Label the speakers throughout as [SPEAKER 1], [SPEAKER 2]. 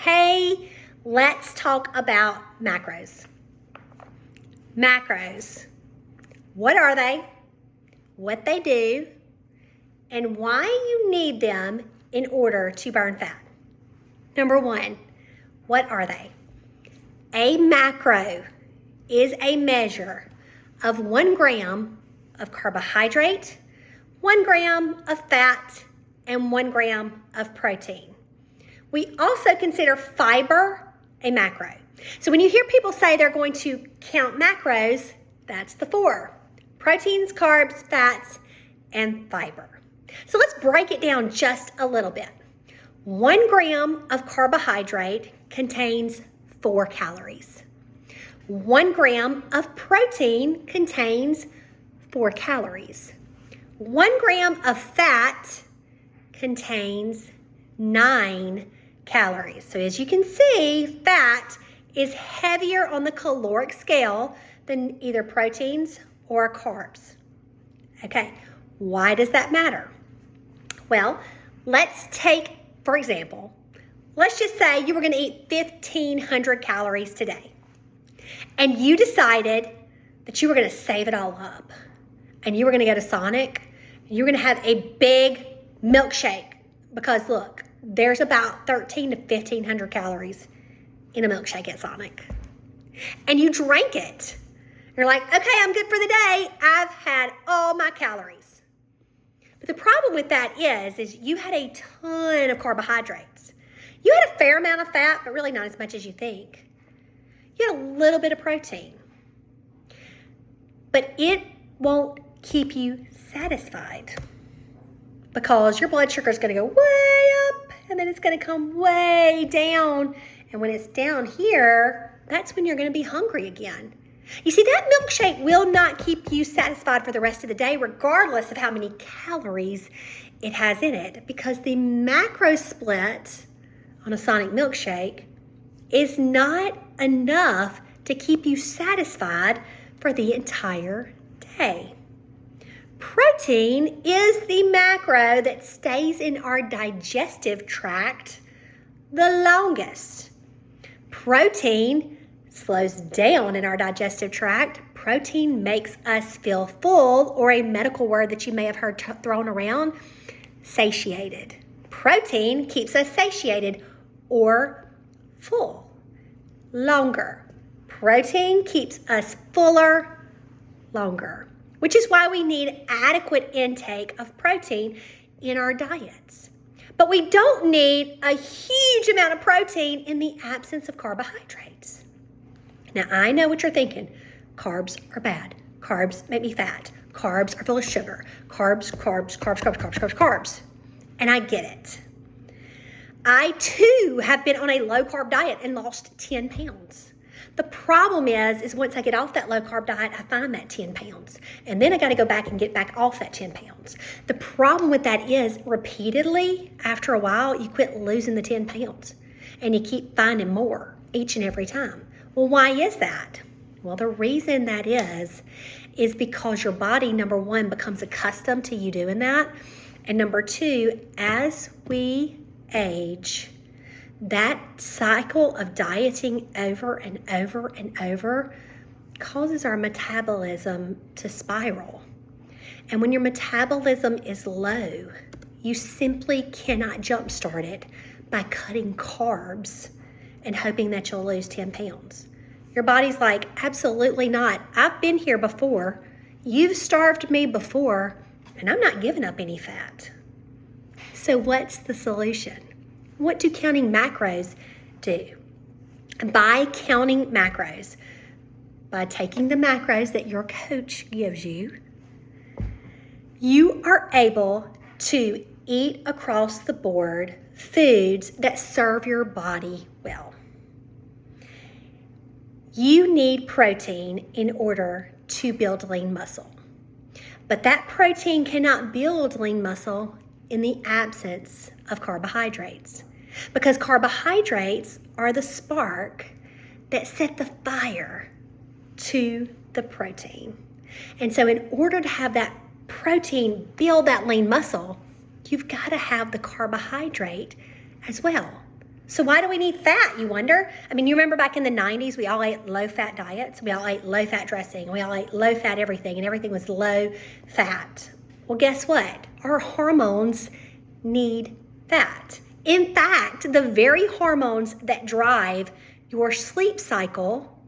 [SPEAKER 1] Hey, let's talk about macros. Macros. What are they? What they do? And why you need them in order to burn fat. Number one, what are they? A macro is a measure of 1 gram of carbohydrate, 1 gram of fat, and 1 gram of protein. We also consider fiber a macro. So when you hear people say they're going to count macros, that's the 4. Proteins, carbs, fats, and fiber. So let's break it down just a little bit. 1 gram of carbohydrate contains 4 calories. 1 gram of protein contains 4 calories. 1 gram of fat contains 9 calories. So as you can see, fat is heavier on the caloric scale than either proteins or carbs. Okay, why does that matter? Well, let's take, for example, let's just say you were going to eat 1,500 calories today. And you decided that you were going to save it all up. And you were going to go to Sonic. And you were going to have a big milkshake. Because look, there's about 1,300 to 1,500 calories in a milkshake at Sonic. And you drank it. You're like, okay, I'm good for the day. I've had all my calories. But the problem with that is you had a ton of carbohydrates. You had a fair amount of fat, but really not as much as you think. You had a little bit of protein. But it won't keep you satisfied because your blood sugar is going to go way up and then it's going to come way down. And when it's down here, that's when you're going to be hungry again. You see, that milkshake will not keep you satisfied for the rest of the day, regardless of how many calories it has in it, because the macro split on a Sonic milkshake is not enough to keep you satisfied for the entire day. Protein is the macro that stays in our digestive tract the longest. Protein slows down in our digestive tract. Protein makes us feel full, or a medical word that you may have heard thrown around, satiated. Protein keeps us satiated or full longer. Protein keeps us fuller longer, which is why we need adequate intake of protein in our diets. But we don't need a huge amount of protein in the absence of carbohydrates. Now, I know what you're thinking. Carbs are bad. Carbs make me fat. Carbs are full of sugar. Carbs. And I get it. I, too, have been on a low-carb diet and lost 10 pounds. The problem is once I get off that low-carb diet, I find that 10 pounds. And then I got to go back and get back off that 10 pounds. The problem with that is repeatedly, after a while, you quit losing the 10 pounds. And you keep finding more each and every time. Well, why is that? Well, the reason that is because your body, number one, becomes accustomed to you doing that. And number two, as we age, that cycle of dieting over and over and over causes our metabolism to spiral. And when your metabolism is low, you simply cannot jumpstart it by cutting carbs and hoping that you'll lose 10 pounds. Your body's like, absolutely not. I've been here before. You've starved me before, and I'm not giving up any fat. So what's the solution? What do counting macros do? By counting macros, by taking the macros that your coach gives you, you are able to eat across the board foods that serve your body well. You need protein in order to build lean muscle. But that protein cannot build lean muscle in the absence of carbohydrates, because carbohydrates are the spark that set the fire to the protein. And so in order to have that protein build that lean muscle, you've got to have the carbohydrate as well. So why do we need fat, you wonder? I mean, you remember back in the 90s, we all ate low-fat diets. We all ate low-fat dressing. We all ate low-fat everything, and everything was low-fat. Well, guess what? Our hormones need fat. In fact, the very hormones that drive your sleep cycle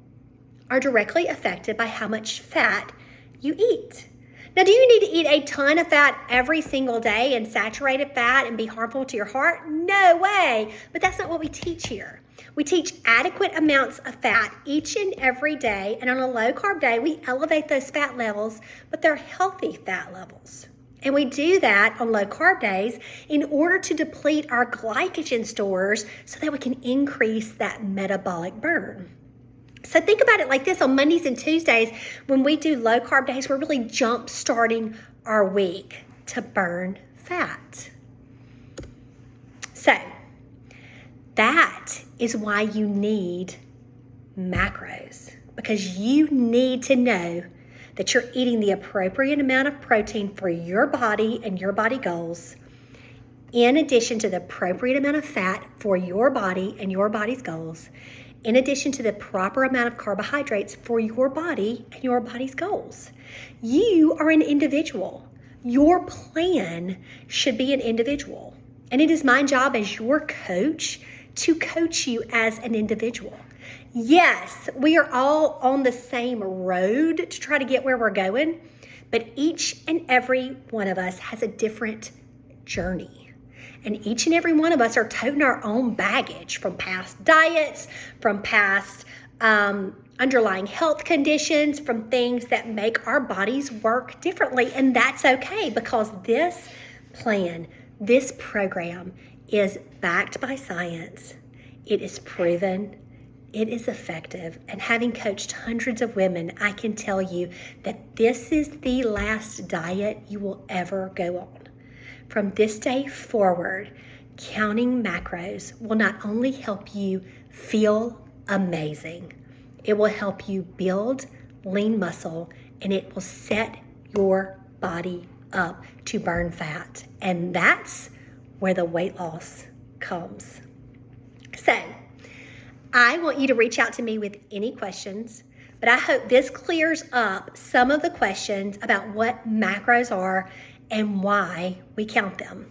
[SPEAKER 1] are directly affected by how much fat you eat. Now, do you need to eat a ton of fat every single day and saturated fat and be harmful to your heart? No way. But that's not what we teach here. We teach adequate amounts of fat each and every day, and on a low-carb day, we elevate those fat levels, but they're healthy fat levels. And we do that on low-carb days in order to deplete our glycogen stores so that we can increase that metabolic burn. So think about it like this: on Mondays and Tuesdays, when we do low carb days, we're really jump starting our week to burn fat. So that is why you need macros, because you need to know that you're eating the appropriate amount of protein for your body and your body goals, in addition to the appropriate amount of fat for your body and your body's goals, in addition to the proper amount of carbohydrates for your body and your body's goals. You are an individual. Your plan should be an individual. And it is my job as your coach to coach you as an individual. Yes, we are all on the same road to try to get where we're going, but each and every one of us has a different journey. And each and every one of us are toting our own baggage from past diets, from past underlying health conditions, from things that make our bodies work differently. And that's okay, because this plan, this program is backed by science. It is proven. It is effective. And having coached hundreds of women, I can tell you that this is the last diet you will ever go on. From this day forward, counting macros will not only help you feel amazing, it will help you build lean muscle, and it will set your body up to burn fat. And that's where the weight loss comes. So, I want you to reach out to me with any questions, but I hope this clears up some of the questions about what macros are and why we count them.